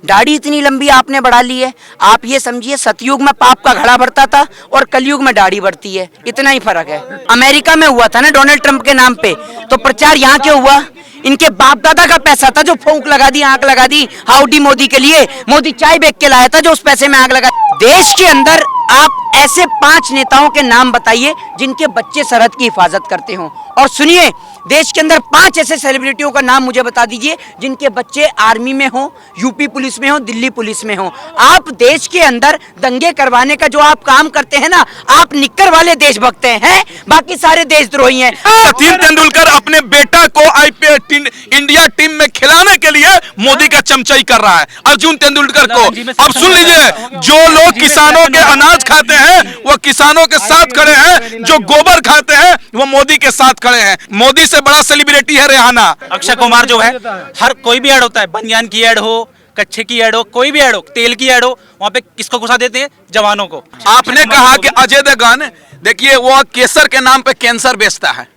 दाढ़ी इतनी लंबी आपने बढ़ा ली है। आप ये समझिए सतयुग में पाप का घड़ा भरता था और कलयुग में दाढ़ी बढ़ती है, इतना ही फर्क है। अमेरिका में हुआ था ना डोनाल्ड ट्रंप के नाम पे, तो प्रचार यहाँ क्यों हुआ? इनके बाप दादा का पैसा था जो फूंक लगा दी, आंख लगा दी हाउडी मोदी के लिए। मोदी चाय बेच के लाया था जो उस पैसे में आग लगा। देश के अंदर आप ऐसे 5 नेताओं के नाम बताइए जिनके बच्चे सरहद की हिफाजत करते हों। और सुनिए, देश के अंदर 5 ऐसे सेलिब्रिटियों का नाम मुझे बता दीजिए जिनके बच्चे आर्मी में हो, यूपी पुलिस में हो, दिल्ली पुलिस में हो। आप देश के अंदर दंगे करवाने का जो आप काम करते हैं ना, आप निक्कर वाले देशभक्त हैं, बाकी सारे देशद्रोही हैं। सचिन तेंदुलकर अपने बेटा को आईपीएल इंडिया टीम में खिलाने के लिए मोदी का चमचाई कर रहा है, अर्जुन तेंदुलकर को। अब सुन लीजिए, जो लोग किसानों के अनाज खाते हैं वो किसानों के साथ खड़े हैं, जो गोबर खाते हैं वो मोदी के साथ खड़े हैं। मोदी से बड़ा सेलिब्रिटी है रेहाना। अक्षय कुमार जो है, हर कोई भी ऐड होता है, बनियान की ऐड हो, कच्छे की ऐड हो, कोई भी ऐड हो, तेल की ऐड हो, वहाँ पे किसको घुसा देते हैं? जवानों को। आपने कहा कि अजय देवगन, देखिए वो केसर के नाम पे कैंसर बेचता है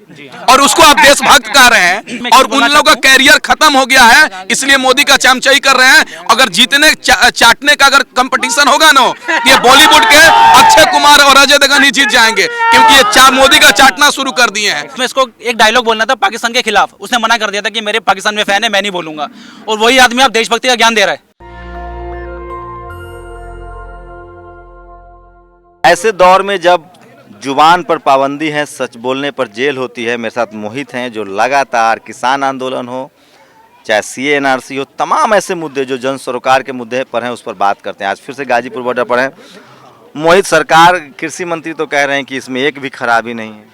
और उसको आप देशभक्त कह रहे हैं, और उन लोगों का कैरियर खत्म हो गया है, इसलिए मोदी का चमचाई कर रहे हैं। अगर जीतने चाटने का अगर कंपटीशन होगा ना, ये बॉलीवुड के अक्षय कुमार और अजय देवगन ही जीत जाएंगे, क्योंकि ये मोदी का चाटना शुरू कर दिए हैं। उसमें इसको एक डायलॉग बोलना था पाकिस्तान के खिलाफ, उसने मना कर दिया था कि मेरे पाकिस्तान में फैन है, मैं नहीं बोलूंगा। और वही आदमी आप देशभक्ति का ज्ञान दे रहा है। ऐसे दौर में जब जुबान पर पाबंदी है, सच बोलने पर जेल होती है। मेरे साथ मोहित हैं जो लगातार किसान आंदोलन हो, चाहे सीए एनआरसी हो, तमाम ऐसे मुद्दे जो जन सरोकार के मुद्दे पर हैं उस पर बात करते हैं। आज फिर से गाजीपुर बॉर्डर पर हैं मोहित। सरकार, कृषि मंत्री तो कह रहे हैं कि इसमें एक भी खराबी नहीं है।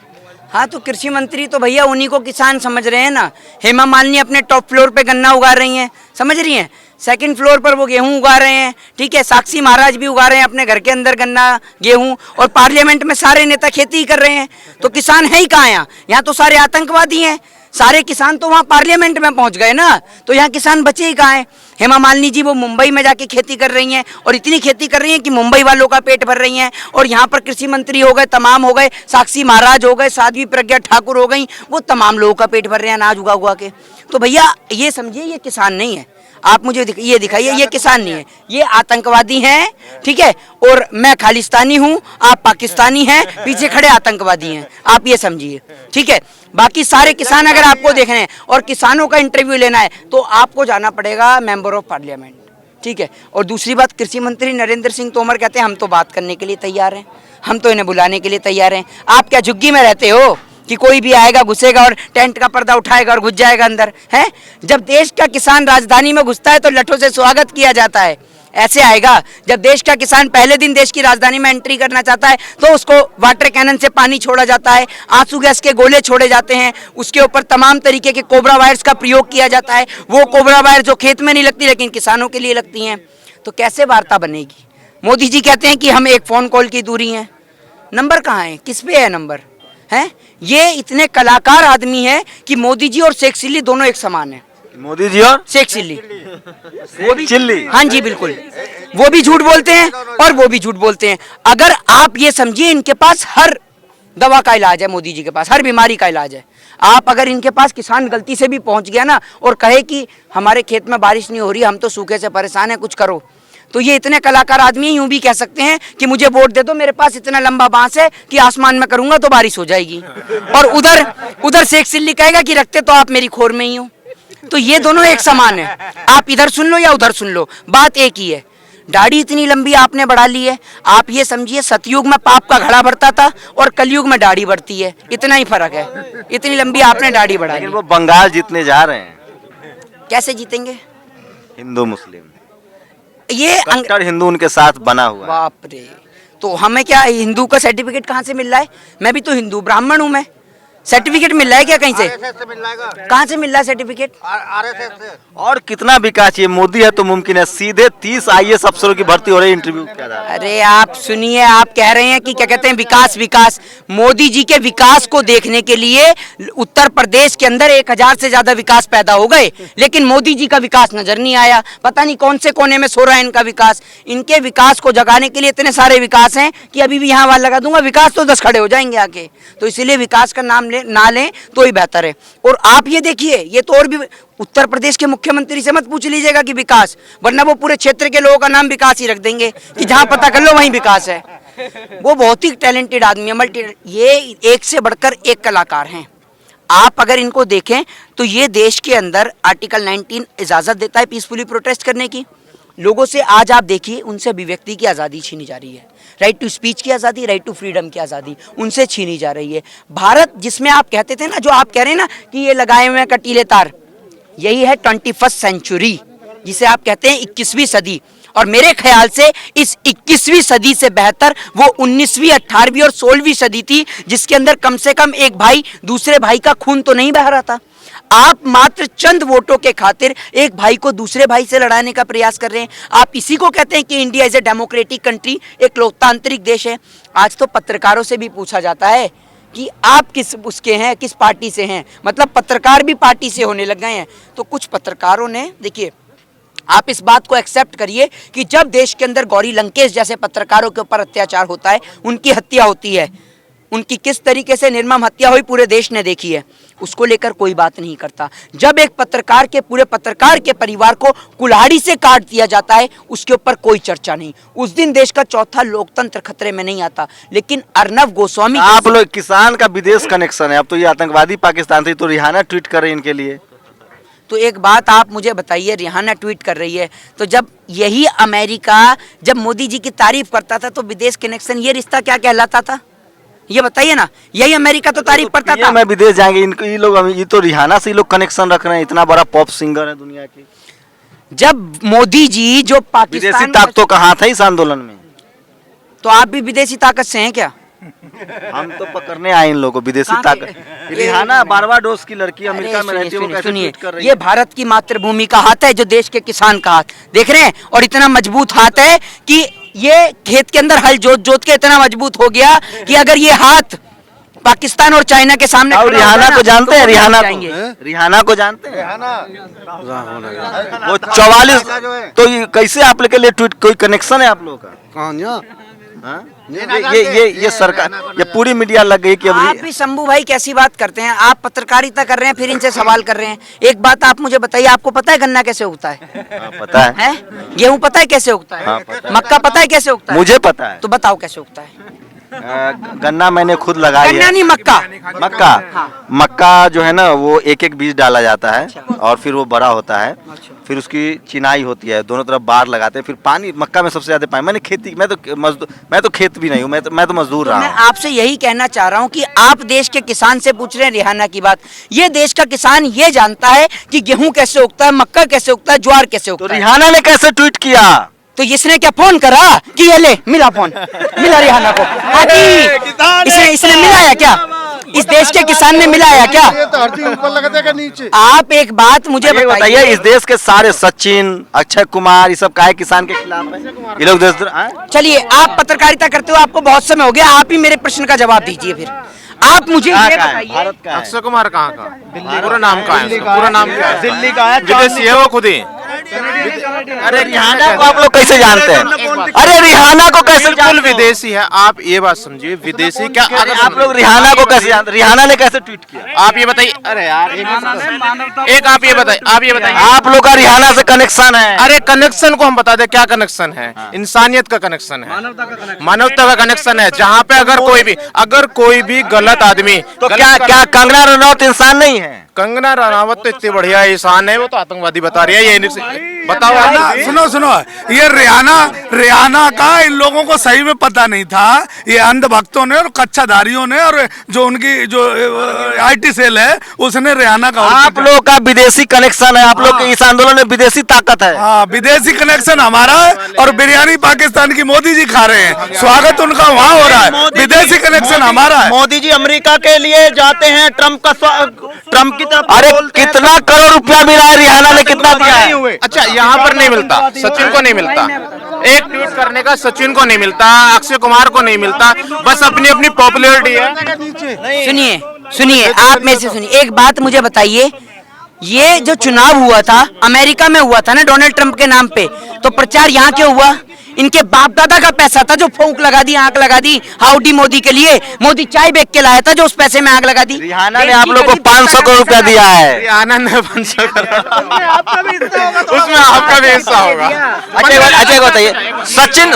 हाँ, तो कृषि मंत्री तो भैया उन्हीं को किसान समझ रहे हैं ना। हेमा मालिनी अपने टॉप फ्लोर पे गन्ना उगा रही हैं, समझ रही हैं, सेकंड फ्लोर पर वो गेहूं उगा रहे हैं, ठीक है। साक्षी महाराज भी उगा रहे हैं अपने घर के अंदर गन्ना गेहूं, और पार्लियामेंट में सारे नेता खेती ही कर रहे हैं। तो किसान है ही कहाँ? यहाँ तो सारे आतंकवादी हैं। सारे किसान तो वहाँ पार्लियामेंट में पहुँच गए ना, तो यहाँ किसान बचे ही कहाँ हैं? हेमा मालिनी जी वो मुंबई में जाके खेती कर रही हैं, और इतनी खेती कर रही हैं कि मुंबई वालों का पेट भर रही हैं। और यहाँ पर कृषि मंत्री हो गए, तमाम हो गए, साक्षी महाराज हो गए, साध्वी प्रज्ञा ठाकुर हो गई, वो तमाम लोगों का पेट भर रहे हैं अनाज उगा उगा के। तो भैया ये समझिए, ये किसान नहीं है। आप मुझे ये दिखाइए, ये किसान नहीं है, ये आतंकवादी हैं, ठीक है। और मैं खालिस्तानी हूँ, आप पाकिस्तानी हैं, पीछे खड़े आतंकवादी हैं, आप ये समझिए, ठीक है। बाकी सारे किसान अगर आपको देखने हैं और किसानों का इंटरव्यू लेना है तो आपको जाना पड़ेगा मेंबर ऑफ पार्लियामेंट, ठीक है। और दूसरी बात, कृषि मंत्री नरेंद्र सिंह तोमर कहते हैं हम तो बात करने के लिए तैयार हैं, हम तो इन्हें बुलाने के लिए तैयार हैं। आप क्या झुग्गी में रहते हो कि कोई भी आएगा घुसेगा और टेंट का पर्दा उठाएगा और घुस जाएगा अंदर, है? जब देश का किसान राजधानी में घुसता है तो लठों से स्वागत किया जाता है। ऐसे आएगा जब देश का किसान पहले दिन देश की राजधानी में एंट्री करना चाहता है तो उसको वाटर कैनन से पानी छोड़ा जाता है, आंसू गैस के गोले छोड़े जाते हैं, उसके ऊपर तमाम तरीके के कोबरा वायर्स का प्रयोग किया जाता है। वो कोबरा वायर जो खेत में नहीं लगती लेकिन किसानों के लिए लगती हैं। तो कैसे वार्ता बनेगी? मोदी जी कहते हैं कि हम एक फ़ोन कॉल की दूरी हैं। नंबर कहाँ है? किस पे है नंबर? हैं? ये इतने कलाकार आदमी हैं कि मोदी जी और शेख चिल्ली दोनों एक समान हैं। मोदी जी और शेख चिल्ली, वो भी चिल्ली, हाँ जी बिल्कुल, वो भी झूठ बोलते हैं और वो भी झूठ बोलते हैं। अगर आप ये समझिए, इनके पास हर दवा का इलाज है, मोदी जी के पास हर बीमारी का इलाज है। आप अगर इनके पास किसान गलती से भी पहुंच गया ना और कहे कि हमारे खेत में बारिश नहीं हो रही, हम तो सूखे से परेशान हैं, कुछ करो, तो ये इतने कलाकार आदमी यूं भी कह सकते हैं कि मुझे वोट दे दो, मेरे पास इतना लंबा बांस है कि आसमान में करूंगा तो बारिश हो जाएगी। और उधर शेख चिल्ली कहेगा कि रखते तो आप मेरी खोर में ही हो। तो ये दोनों एक समान है, आप इधर सुन लो या उधर सुन लो, बात एक ही है। दाढ़ी इतनी लंबी आपने बढ़ा ली है। आप ये समझिए सतयुग में पाप का घड़ा भरता था और कलयुग में दाढ़ी बढ़ती है, इतना ही फर्क है। इतनी लंबी आपने दाढ़ी बढ़ा ली। वो बंगाल जीतने जा रहे हैं, कैसे जीतेंगे? हिंदू मुस्लिम, ये कट्टर हिंदू उनके साथ बना हुआ है। बाप रे, तो हमें क्या हिंदू का सर्टिफिकेट कहाँ से मिल रहा है? मैं भी तो हिंदू ब्राह्मण हूँ, मैं सर्टिफिकेट मिल रहा है क्या कहीं से? कहाँ से मिल रहा है सर्टिफिकेट? आरएसएस से। और कितना विकास चाहिए? मोदी है तो मुमकिन है। सीधे 30 आईएएस अफसरों की भर्ती हो रही है इंटरव्यू के आधार। अरे आप सुनिए, आप कह रहे हैं कि क्या कहते हैं विकास विकास। मोदी जी के विकास को देखने के लिए उत्तर प्रदेश के अंदर 1000 से ज्यादा विकास पैदा हो गए, लेकिन मोदी जी का विकास नजर नहीं आया। पता नहीं कौन से कोने में सो रहा है इनका विकास। इनके विकास को जगाने के लिए इतने सारे विकास हैं कि अभी भी यहाँ वाला लगा दूंगा, विकास तो 10 खड़े हो जाएंगे आके। तो इसीलिए विकास का नाम ना लें तो ही बेहतर है। और आप ये देखिए, ये तो और भी, उत्तर प्रदेश के मुख्यमंत्री से मत पूछ लीजिएगा कि विकास, वरना वो पूरे क्षेत्र के लोगों का नाम विकास ही रख देंगे कि जहां पता कर लो वहीं विकास है। वो बहुत ही टैलेंटेड आदमी है, ये एक से बढ़कर एक कलाकार हैं। आप अगर इनको देखें तो ये देश के अंदर आर्टिकल 19 इजाज़त देता है पीसफुली प्रोटेस्ट करने की। लोगों से आज आप देखिए, उनसे अभिव्यक्ति की आज़ादी छीनी जा रही है, राइट टू स्पीच की आज़ादी, राइट टू फ्रीडम की आज़ादी उनसे छीनी जा रही है। भारत जिसमें आप कहते थे ना, जो आप कह रहे हैं ना कि ये लगाए हुए हैं कटीले तार, यही है 21st सेंचुरी, जिसे आप कहते हैं 21वीं सदी। और मेरे ख्याल से इस 21वीं सदी से बेहतर वो 19वीं, 18वीं और 16वीं सदी थी, जिसके अंदर कम से कम एक भाई दूसरे भाई का खून तो नहीं बहा रहा था। आप मात्र चंद वोटों के खातिर एक भाई को दूसरे भाई से लड़ाने का प्रयास कर रहे हैं। आप इसी को कहते हैं कि India is a democratic country, एक लोकतांत्रिक देश है। आज तो पत्रकारों से भी पूछा जाता है कि आप किस उसके हैं, किस पार्टी से हैं, मतलब पत्रकार भी पार्टी से होने लग गए हैं। तो कुछ पत्रकारों ने, देखिए आप इस बात को एक्सेप्ट करिए कि जब देश के अंदर गौरी लंकेश जैसे पत्रकारों के ऊपर अत्याचार होता है, उनकी हत्या होती है, उनकी किस तरीके से निर्मम हत्या हुई पूरे देश ने देखी है, उसको लेकर कोई बात नहीं करता। जब एक पत्रकार के, पूरे पत्रकार के परिवार को कुल्हाड़ी से काट दिया जाता है, उसके ऊपर कोई चर्चा नहीं। उस दिन देश का चौथा लोकतंत्र खतरे में नहीं आता। लेकिन अर्नब गोस्वामी, आप लोग, किसान का विदेश कनेक्शन है, अब तो ये आतंकवादी पाकिस्तान से, तो रिहाना ट्वीट कर रहे हैं इनके लिए। तो एक बात आप मुझे बताइए, रिहाना ट्वीट कर रही है, तो जब यही अमेरिका जब मोदी जी की तारीफ करता था तो विदेश कनेक्शन, ये रिश्ता क्या कहलाता था, ये बताइए ना। यही अमेरिका तो तारीफ करता था। मैं विदेश जाएंगे, इनको ये लोग, ये तो रिहाना से ये लोग कनेक्शन रख रहे हैं, इतना बड़ा पॉप सिंगर है दुनिया की। जब मोदी जी जो विदेशी पाकिस्तान, ताकतों का हाथ है इस आंदोलन में। तो आप भी विदेशी ताकत से हैं क्या? हम तो पकड़ने आए इन लोगों को, विदेशी ताकत। रिहाना बारबाडोस की लड़की, अमेरिका में रहती है, वो कैसे सुनिए, ट्वीट कर रही है? ये भारत की मातृभूमि का हाथ है, जो देश के किसान का हाथ, देख रहे हैं, और इतना मजबूत हाथ है कि ये खेत के अंदर हल जोत जोत के इतना मजबूत हो गया कि अगर ये हाथ पाकिस्तान और चाइना के सामने, और रिहाना को जानते हैं, रिहाना जाएंगे। रिहाना को जानते हैं, वो 44, तो ये कैसे आप लोग के लिए ट्वीट, कोई कनेक्शन है आप लोगों का? हाँ? ये सरकार, ये पूरी मीडिया लग गई कि आप भी शंभू भाई कैसी बात करते हैं, आप पत्रकारिता कर रहे हैं फिर इनसे सवाल कर रहे हैं। एक बात आप मुझे बताइए, आपको पता है गन्ना कैसे उगता है? पता है। गेहूं पता है कैसे उगता है? हाँ, पता है। मक्का पता है कैसे उगता है? मुझे पता है। तो बताओ कैसे उगता है? गन्ना मैंने खुद लगाई गन्ना है। नहीं, मक्का। मक्का, हाँ। मक्का जो है ना, वो एक एक बीज डाला जाता है और फिर वो बड़ा होता है, फिर उसकी चिनाई होती है, दोनों तरफ बार लगाते हैं, फिर पानी, मक्का में सबसे ज्यादा पानी। मैंने खेती, मैं तो खेत भी नहीं हूँ, मैं तो मजदूर रहा मैं हूँ। आपसे यही कहना चाह रहा हूँ कि आप देश के किसान से पूछ रहे हैं रिहाना की बात। ये देश का किसान ये जानता है कि गेहूं कैसे उगता है, मक्का कैसे उगता है, ज्वार कैसे तो उगता है। रिहाना ने कैसे ट्वीट किया? तो इसने क्या फोन करा कि ये ले, मिला फोन, मिला रिहाना को? इसने मिलाया क्या? इस देश के किसान ने मिलाया क्या? ऊपर लगता है नीचे। आप एक बात मुझे बताइए, इस देश के सारे सचिन, अक्षय कुमार, ये सब काहे किसान के खिलाफ है? ये लोग चलिए, आप पत्रकारिता करते हो, आपको बहुत समय हो गया, आप ही मेरे प्रश्न का जवाब दीजिए। फिर आप मुझे ये बताइए, भारत का है? अक्षय कुमार कहाँ का? पूरा नाम कहाँ है? पूरा नाम क्या है? दिल्ली का है, विदेशी है वो खुद ही। अरे रिहाना को आप लोग कैसे जानते हैं? अरे रिहाना को कैसे बिल्कुल जानते हो? विदेशी है। आप ये बात समझिए, विदेशी क्या? अरे आप लोग रिहाना को कैसे जानते? रिहाना ने कैसे ट्वीट किया? आप ये बताइए। अरे यार, एक आप ये बताइए, आप लोग का रिहाना से कनेक्शन है? अरे कनेक्शन को हम बता दें, क्या कनेक्शन है? इंसानियत का कनेक्शन है, मानवता का कनेक्शन है। जहाँ पे अगर कोई भी गलत आदमी, तो क्या कंगना रनौत इंसान नहीं है? कंगना रनावत तो इतनी बढ़िया इंसान है, वो तो आतंकवादी बता रही है। ये बताओ आप। सुनो, ये रिहाना का इन लोगों को सही में पता नहीं था। ये अंधभक्तों ने और कच्चाधारियों ने, और जो उनकी जो IT सेल है, उसने रिहाना का। आप लोग का विदेशी कनेक्शन है, आप लोग के इस आंदोलन में विदेशी ताकत है। हाँ, विदेशी कनेक्शन हमारा है, और बिरयानी पाकिस्तान की मोदी जी खा रहे हैं, स्वागत उनका वहाँ हो रहा है। विदेशी कनेक्शन हमारा है। मोदी जी अमेरिका के लिए जाते हैं, ट्रम्प की तरफ। अरे कितना करोड़ रुपया मिला है? रिहाना ने कितना दिया है? अच्छा, यहाँ पर नहीं मिलता, सचिन को नहीं मिलता, एक ट्वीट करने का सचिन को नहीं मिलता, अक्षय कुमार को नहीं मिलता, बस अपनी अपनी पॉपुलैरिटी है। सुनिए, आप में से सुनिए, एक बात मुझे बताइए, ये जो चुनाव हुआ था अमेरिका में हुआ था ना डोनाल्ड ट्रंप के नाम पे, तो प्रचार यहाँ क्यों हुआ? इनके बाप दादा का पैसा था जो फूंक लगा दी, आंख लगा दी हाउडी मोदी के लिए। मोदी चाय बेच के लाया था जो उस पैसे में आग लगा दी। रिहाना ने आप लोग को 500 करोड़ रुपया दिया है। आनंद है 500 करोड़, उसमें आपका भी हिस्सा होगा। अच्छा बताइए,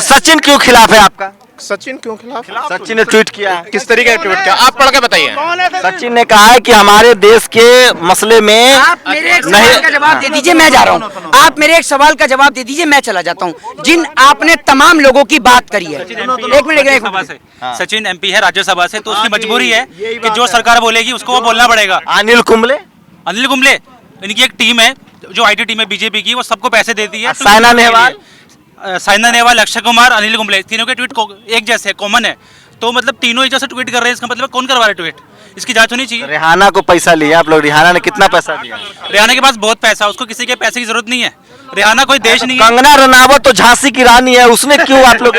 सचिन क्यों खिलाफ है आपका? सचिन क्यों खिलाफ? सचिन ने ट्वीट किया है। किस तरीके का ट्वीट किया, आप पढ़ के बताइए। सचिन ने कहा है कि हमारे देश के मसले में आप मेरे एक सवाल का जवाब दे दीजिए, मैं जा रहा हूँ। आप मेरे एक सवाल का जवाब दे दीजिए, मैं चला जाता हूँ। जिन आपने तमाम लोगों की बात करी है, एक मिनट, सचिन एमपी है राज्यसभा से, तो उसकी मजबूरी है कि जो सरकार बोलेगी उसको वो बोलना पड़ेगा। अनिल कुंबले इनकी एक टीम है जो आईटी टीम है बीजेपी की, वो सबको पैसे देती है। साइना नेहवाल, अक्षय कुमार, अनिल कुंबले, तीनों के ट्वीट एक जैसे कॉमन है। तो मतलब तीनों एक जैसे ट्वीट कर रहे हैं, इसका मतलब कौन करवा रहा है ट्वीट? इसकी जांच होनी चाहिए। रिहाना को पैसा लिया आप लोग, रिहाना ने कितना पैसा दिया? रिहाना के पास बहुत पैसा, उसको किसी के पैसे की जरूरत नहीं है। रिहाना कोई देश नहीं है। कंगना रनावत तो झांसी की रानी है, उसने क्यों आप लोग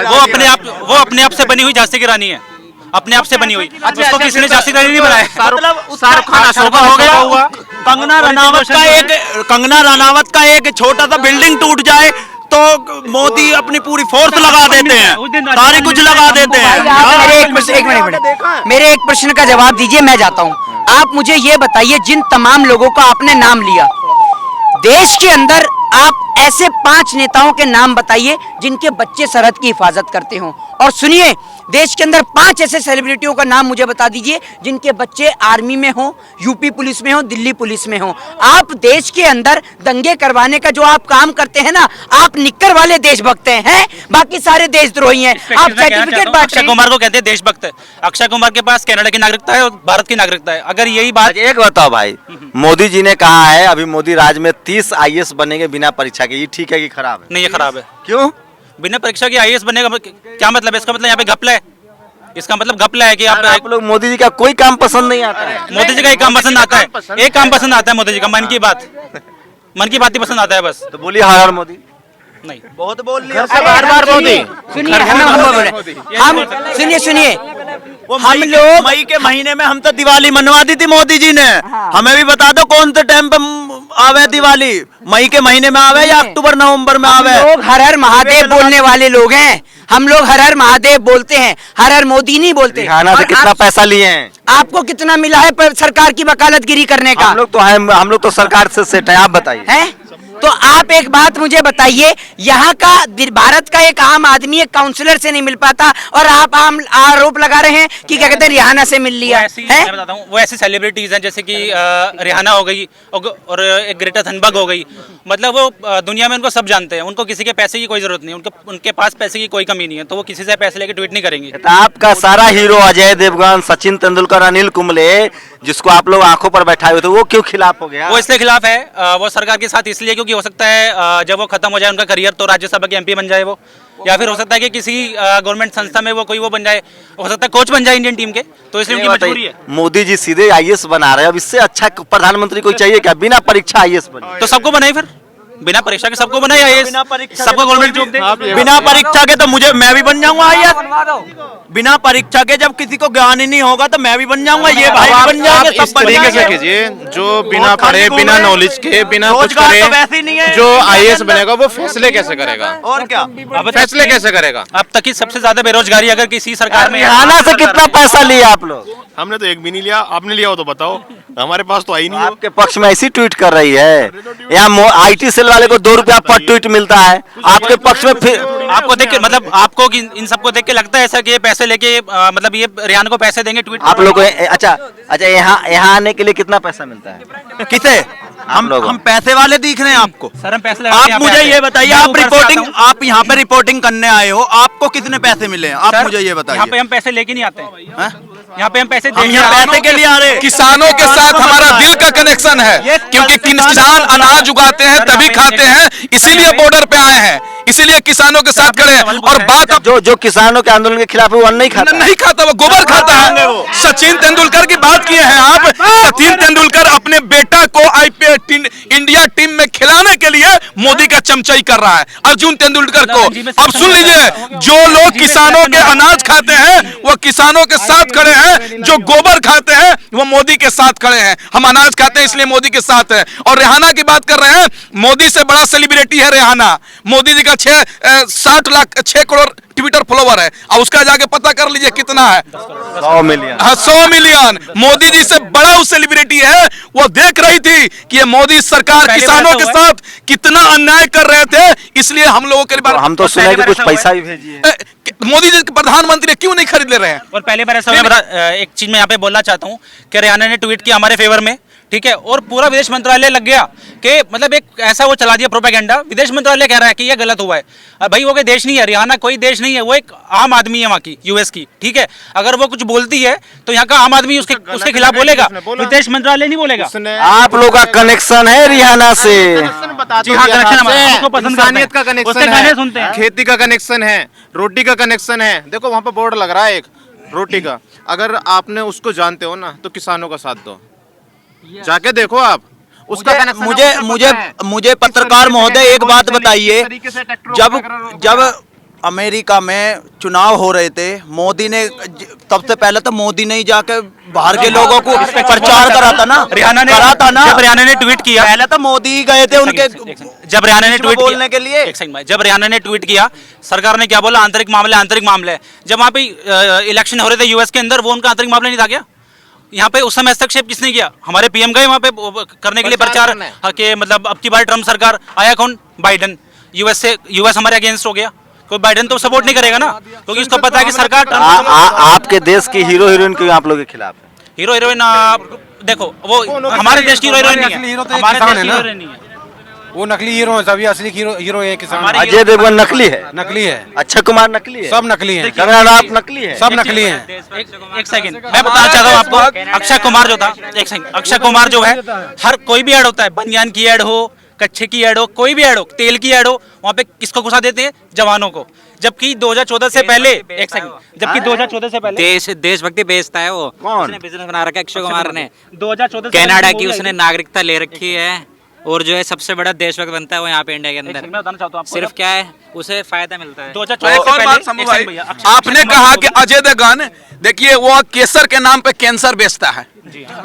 वो अपने आप से बनी हुई झांसी की रानी है, अपने आप से बनी हुई। उसको किसी ने झांसी की रानी नहीं बनाया। शाहरुख खान अशोका हो गया हुआ। कंगना रनावत का एक छोटा सा बिल्डिंग टूट जाए तो मोदी अपनी पूरी फोर्स लगा देते हैं, सारी कुछ लगा देते हैं। मेरे एक प्रश्न का जवाब दीजिए, मैं जाता हूँ। आप मुझे ये बताइए, जिन तमाम लोगों का आपने नाम लिया, देश के अंदर आप ऐसे 5 नेताओं के नाम बताइए जिनके बच्चे सरहद की हिफाजत करते हों। और सुनिए, देश के अंदर 5 ऐसे सेलिब्रिटियों का नाम मुझे बता दीजिए जिनके बच्चे आर्मी में हो, यूपी पुलिस में हो, दिल्ली पुलिस में हो। आप देश के अंदर दंगे करवाने का जो आप काम करते हैं ना, आप निक्कर वाले देशभक्त हैं, बाकी सारे देशद्रोही हैं। आप सर्टिफिकेट बांट रहे हैं। अक्षय कुमार को कहते हैं देशभक्त है। अक्षय कुमार के पास कनाडा की नागरिकता है और भारत की नागरिकता है। अगर यही बात, एक बताओ भाई, मोदी जी ने कहा है अभी मोदी राज में 30 IAS बनेंगे बिना परीक्षा के, ये ठीक है कि खराब है? नहीं, ये खराब है। क्यों? बिना परीक्षा के IAS बनेगा क्या मतलब है? इसका मतलब यहाँ पे घपला है। इसका मतलब घपला है कि आप लोग मोदी जी का कोई काम पसंद नहीं आता है? मोदी जी का एक काम पसंद आता है, एक काम पसंद आता है मोदी जी का, मन की बात ही पसंद आता है बस। तो बोलिए हर हर मोदी। नहीं, बहुत बोल लिया बार मोदी। सुनिए, हम लोग मई के महीने में हम तो दिवाली मनवा दी थी मोदी जी ने। हमें भी बता दो कौन से टाइम पे आवे दिवाली, मई के महीने में आवे या अक्टूबर नवंबर में आवे? लोग हर हर महादेव बोलने वाले लोग हैं। हम लोग हर हर महादेव बोलते हैं, हर हर मोदी नहीं बोलते। रिहाना से कितना पैसा लिए हैं? आपको कितना मिला है पर सरकार की वकालतगिरी करने का? हम लोग तो सरकार से सेट है, आप बताइए। हैं? तो आप एक बात मुझे बताइए, यहाँ का भारत का एक आम आदमी एक काउंसलर से नहीं मिल पाता और आप आम आरोप लगा रहे हैं कि क्या कहते हैं रिहाना से मिल लिया है? मैं बताता हूँ, वो ऐसी सेलिब्रिटीज हैं जैसे कि रिहाना हो गई और एक ग्रेटा थनबर्ग हो गई। मतलब वो दुनिया में उनको सब जानते हैं, उनको किसी के पैसे की कोई जरूरत नहीं, उनके पास पैसे की कोई कमी नहीं है, तो वो किसी से पैसे लेके ट्वीट नहीं करेंगे। तो आपका सारा हीरो अजय देवगन, सचिन तेंदुलकर, अनिल कुंबले, जिसको आप लोग आंखों पर बैठाए हुए थे, वो क्यों खिलाफ हो गया? वो इसलिए खिलाफ है, वो सरकार के साथ इसलिए क्योंकि हो सकता है जब वो खत्म हो जाए उनका करियर तो राज्यसभा के MP बन जाए वो, या फिर हो सकता है कि किसी गवर्नमेंट संस्था में वो कोई वो बन जाए, हो सकता है कोच बन जाए इंडियन टीम के, तो इसलिए उनकी मजबूरी है। मोदी जी सीधे IAS बना रहे हैं, अब इससे अच्छा प्रधानमंत्री कोई चाहिए क्या? बिना परीक्षा IAS बने तो सबको बनाए, फिर बिना परीक्षा के सबको बनाए IAS, सबको गवर्नमेंट जॉब दे। बिना परीक्षा के तो मैं भी बन जाऊंगा IAS। बिना परीक्षा के जब किसी को ज्ञान ही नहीं होगा तो मैं भी बन जाऊंगा, ये भाई भी बन जाएंगे, सब बन तरीके से जाएंगे। कीजिए जो बिना पढ़े, बिना नॉलेज के, बिना कुछ रोजगार करे, तो वैसे ही नहीं है। जो IAS बनेगा वो फैसले कैसे करेगा? और क्या फैसले कैसे करेगा? अब तक की सबसे ज्यादा बेरोजगारी अगर किसी सरकार में रिहाना से कितना पैसा लिया आप लोग? हमने तो एक भी नहीं लिया, आपने लिया हो तो बताओ, हमारे पास तो आई नहीं हो। आपके पक्ष में ऐसी ट्वीट कर रही है, यहाँ IT सेल वाले को 2 रुपया पर ट्वीट मिलता है, आपके पक्ष में फिर आपको देख के मतलब आपको इन सबको देख के लगता है ऐसा कि ये पैसे लेके मतलब ये रिहाना को पैसे देंगे ट्वीट? आप लोग को अच्छा यहाँ आने के लिए कितना पैसा मिलता है? किसे? हम पैसे वाले दिख रहे हैं आपको? सर हम पैसे आप मुझे ये बताइए, आप यहाँ पे रिपोर्टिंग करने आए हो, आपको कितने पैसे मिले हैं? आप मुझे ये बताइए। यहाँ पे हम पैसे लेके नहीं आते हैं, यहाँ पे हम पैसे पैसे के लिए आ रहे हैं। किसानों के साथ हमारा दिल का कनेक्शन है, क्योंकि किसान अनाज उगाते हैं तभी खाते हैं, इसीलिए बॉर्डर पे आए हैं, इसीलिए किसानों के साथ खड़े हैं। और बात जो किसानों के आंदोलन के खिलाफ है वो अन्न नहीं खाता, वो गोबर खाता है। सचिन तेंदुलकर की बात किए हैं आप, सचिन तेंदुलकर अपने बेटा को IPL इंडिया टीम में खिलाने के लिए मोदी का चमचाई कर रहा है अर्जुन तेंदुलकर को। रणजी में अब सुन लीजिए, जो लोग किसानों के अनाज खाते हैं वो किसानों के साथ खड़े हैं, जो गोबर खाते हैं वो मोदी के साथ खड़े हैं। हम अनाज खाते हैं इसलिए मोदी के साथ है। और रेहाना की बात कर रहे हैं, मोदी से बड़ा सेलिब्रिटी है रेहाना। मोदी जी का 6 करोड़ ट्विटर फॉलोवर है, और उसका जाके पता कर लीजिए कितना है, 100 मिलियन। 100 मिलियन। मोदी जी से बड़ा वो सेलिब्रिटी है। वो देख रही थी कि ये मोदी सरकार किसानों के साथ कितना अन्याय कर रहे थे, इसलिए हम लोगों के बारे हम तो सुने कि कुछ पैसा भी भेजिए। मोदी जी प्रधानमंत्री क्यों नहीं खरीद ले रहे हैं? और पहले बार ऐसा हुआ, एक चीज मैं यहाँ पे बोलना चाहता हूँ कि रेहाना ने ट्वीट किया हमारे फेवर में, ठीक है, और पूरा विदेश मंत्रालय लग गया कि मतलब एक ऐसा वो चला दिया प्रोपेगेंडा। विदेश मंत्रालय कह रहा है कि ये गलत हुआ है। भाई वो कोई देश नहीं है, रेहाना कोई देश नहीं है, वो एक आम आदमी है वहाँ की, यूएस की, ठीक है। अगर वो कुछ बोलती है तो यहाँ का आम आदमी उसके खिलाफ बोलेगा, विदेश मंत्रालय नहीं बोलेगा। आप लोग का कनेक्शन है रिहाना से? जी हाँ, कनेक्शन हमारा, उसको पसंद करते हैं, इंसानियत का कनेक्शन उसके गाने है, सुनते हैं। खेती का कनेक्शन है, रोटी का कनेक्शन है। देखो वहाँ पे बोर्ड लग रहा है एक रोटी का, अगर आपने उसको जानते हो ना तो किसानों का साथ दो, जाके देखो आप उसका कनेक्शन। मुझे पत्रकार महोदय एक बात बताइए, जब अमेरिका में चुनाव हो रहे थे, मोदी ने सबसे पहले तो मोदी ने ही जाके बाहर के लोगों को प्रचार करा था ना, रेहाना ने करा था ना। जब रेहाना ने ट्वीट किया, पहले तो मोदी ही गए थे उनके, जब रेहाना ने ट्वीट बोलने के लिए। एक सेकंड, जब रेहाना ने ट्वीट किया, सरकार ने क्या बोला, आंतरिक मामले। जब वहाँ पे इलेक्शन हो रहे थे यूएस के अंदर, वो उनका आंतरिक मामला नहीं था क्या? यहाँ पे उस समय हस्तक्षेप किसने किया? हमारे पीएम गए वहाँ पे करने के लिए प्रचार कि मतलब अब की बार ट्रम्प सरकार, आया कौन? बाइडन। यूएस हमारे अगेंस्ट हो गया, कोई बाइडन तो सपोर्ट नहीं करेगा ना, क्योंकि उसको पता है कि सरकार आपके देश की हीरो हीरोइन क्यों आप लोग के खिलाफ है? हीरो हीरोइन देखो, वो हमारे देश की हीरो हीरोइन नहीं है, हमारे देश की हीरोइन नहीं है। वो नकली हीरो है, सभी असली हीरो है किसान। अजय देवगन नकली है? नकली है। अक्षय कुमार नकली है? सब नकली है। कंगना रनौत नकली है? सब नकली है। एक सेकंड, मैं बताना चाहता हूँ आपको, अक्षय कुमार जो था, एक सेकंड, अक्षय कुमार जो है, हर कोई भी ऐड होता है, बनियान की ऐड हो, कच्छे की ऐड हो, कोई भी ऐड हो, तेल की ऐड हो, वहाँ पे किसको घुसा देते हैं? जवानों को। जबकि 2014 से पहले, एक सेकंड, जबकि 2014 से पहले देशभक्ति बेचता है वो। कौन? उसने बिजनेस बना रखा है अक्षय कुमार ने। 2014 कनाडा की उसने नागरिकता ले रखी है, और जो है सबसे बड़ा देशभक्त बनता है वो यहाँ पे इंडिया के अंदर। मैं बताना चाहता हूँ आपको, सिर्फ क्या है, उसे फायदा मिलता है। 2014 से एक और बात समझो भाई, आपने कहा कि अजय देवगन, देखिए वो केसर के नाम पे कैंसर बेचता है,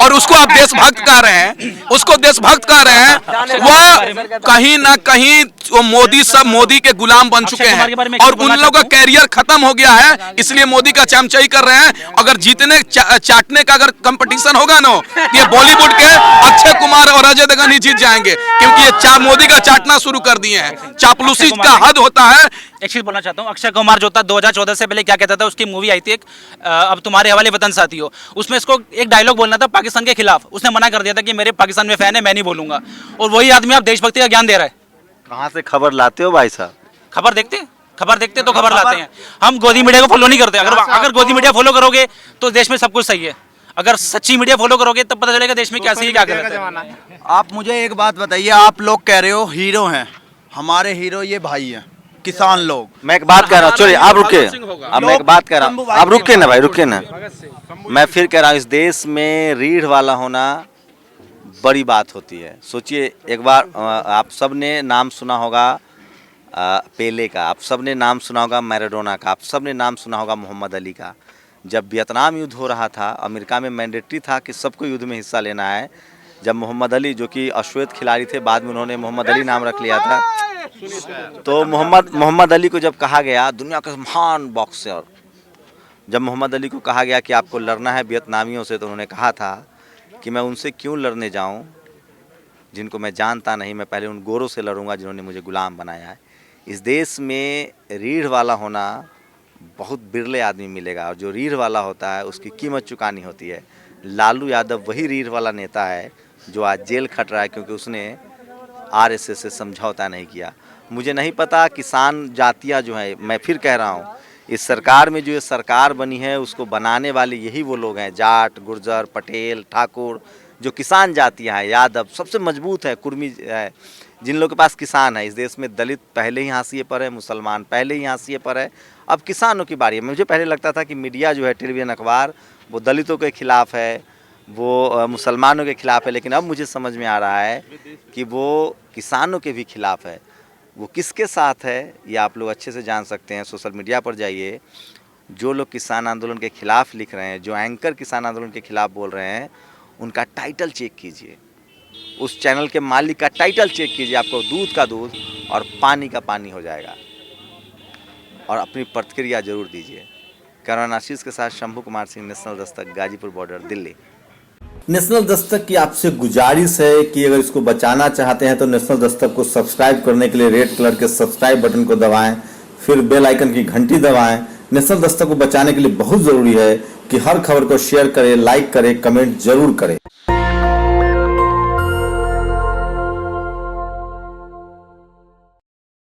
और उसको आप देशभक्त कह रहे हैं, उसको देशभक्त कह रहे हैं। वो कहीं ना कहीं वो मोदी के गुलाम बन चुके हैं, और उन लोगों का कैरियर खत्म हो गया है, इसलिए मोदी का चमचाई कर रहे हैं। अगर जीतने चाटने का अगर कंपटीशन होगा ना, ये बॉलीवुड के अक्षय कुमार और अजय देवगन ही जीत जाएंगे, क्योंकि ये मोदी का चाटना शुरू कर दिए हैं। चापलूसी का हद होता है। एक चीज बोलना चाहता हूँ, अक्षय कुमार जो था 2014 से पहले क्या कहता था, उसकी मूवी आई थी एक, अब तुम्हारे हवाले वतन साथियों, उसमें इसको एक डायलॉग बोलना था पाकिस्तान के खिलाफ, उसने मना कर दिया था कि मेरे पाकिस्तान में फैन है, मैं नहीं बोलूंगा। और वही आदमी आप देशभक्ति का ज्ञान दे रहा है। कहाँ से खबर लाते हो भाई साहब? खबर देखते तो खबर लाते हैं हम। गोदी मीडिया को फॉलो नहीं करते। अगर गोदी मीडिया फॉलो करोगे तो देश में सब कुछ सही है, अगर सच्ची मीडिया फॉलो करोगे तब पता चलेगा देश में क्या सही है, क्या गलत है। आप मुझे एक बात बताइए, आप लोग कह रहे हो हीरो हैं, हमारे हीरो ये भाई हैं किसान लोग। मैं एक बात कह रहा हूँ, चलिए आप रुके, अब मैं एक बात कह रहा हूँ, आप रुके ना भाई, रुके ना। मैं फिर कह रहा हूँ, इस देश में रीढ़ वाला होना बड़ी बात होती है। सोचिए एक बार, आप सब ने नाम सुना होगा पेले का, आप सब ने नाम सुना होगा मैराडोना का, आप सब ने नाम सुना होगा मोहम्मद अली का। जब वियतनाम युद्ध हो रहा था, अमेरिका में मैंडेटरी था कि सबको युद्ध में हिस्सा लेना है। जब मोहम्मद अली, जो कि अश्वेत खिलाड़ी थे, बाद में उन्होंने मोहम्मद अली नाम रख लिया था, तो मोहम्मद अली को जब कहा गया, दुनिया का महान बॉक्सर, जब मोहम्मद अली को कहा गया कि आपको लड़ना है वियतनामियों से, तो उन्होंने कहा था कि मैं उनसे क्यों लड़ने जाऊं जिनको मैं जानता नहीं, मैं पहले उन गोरों से लड़ूंगा जिन्होंने मुझे गुलाम बनाया है। इस देश में रीढ़ वाला होना बहुत बिरले आदमी मिलेगा, और जो रीढ़ वाला होता है उसकी कीमत चुकानी होती है। लालू यादव वही रीढ़ वाला नेता है जो आज जेल खट रहा है, क्योंकि उसने आरएसएस से समझौता नहीं किया। मुझे नहीं पता किसान जातियाँ जो हैं, मैं फिर कह रहा हूँ, इस सरकार में जो ये सरकार बनी है उसको बनाने वाले यही वो लोग हैं, जाट, गुर्जर, पटेल, ठाकुर, जो किसान जातियाँ हैं, यादव सबसे मजबूत है, कुर्मी है, जिन लोगों के पास किसान है। इस देश में दलित पहले ही हाशिए पर है, मुसलमान पहले ही हाशिए पर है, अब किसानों की बारी है। मुझे पहले लगता था कि मीडिया जो है, टेलीविज़न, अखबार, वो दलितों के खिलाफ है, वो मुसलमानों के खिलाफ है, लेकिन अब मुझे समझ में आ रहा है कि वो किसानों के भी खिलाफ है। वो किसके साथ है ये आप लोग अच्छे से जान सकते हैं। सोशल मीडिया पर जाइए, जो लोग किसान आंदोलन के खिलाफ लिख रहे हैं, जो एंकर किसान आंदोलन के खिलाफ बोल रहे हैं, उनका टाइटल चेक कीजिए, उस चैनल के मालिक का टाइटल चेक कीजिए, आपको दूध का दूध और पानी का पानी हो जाएगा। और अपनी प्रतिक्रिया जरूर दीजिए। कैमरामैन आशीष के साथ Shambhu Kumar Singh, national Dastak, Ghazipur border, Delhi. National Dastak की आपसे गुजारिश है कि अगर इसको बचाना चाहते हैं तो नेशनल दस्तक को सब्सक्राइब करने के लिए रेड कलर के सब्सक्राइब बटन को दबाएं, फिर बेल आइकन की घंटी दबाएं। नेशनल दस्तक को बचाने के लिए बहुत जरूरी है कि हर खबर को शेयर करें, लाइक करें, कमेंट जरूर करें।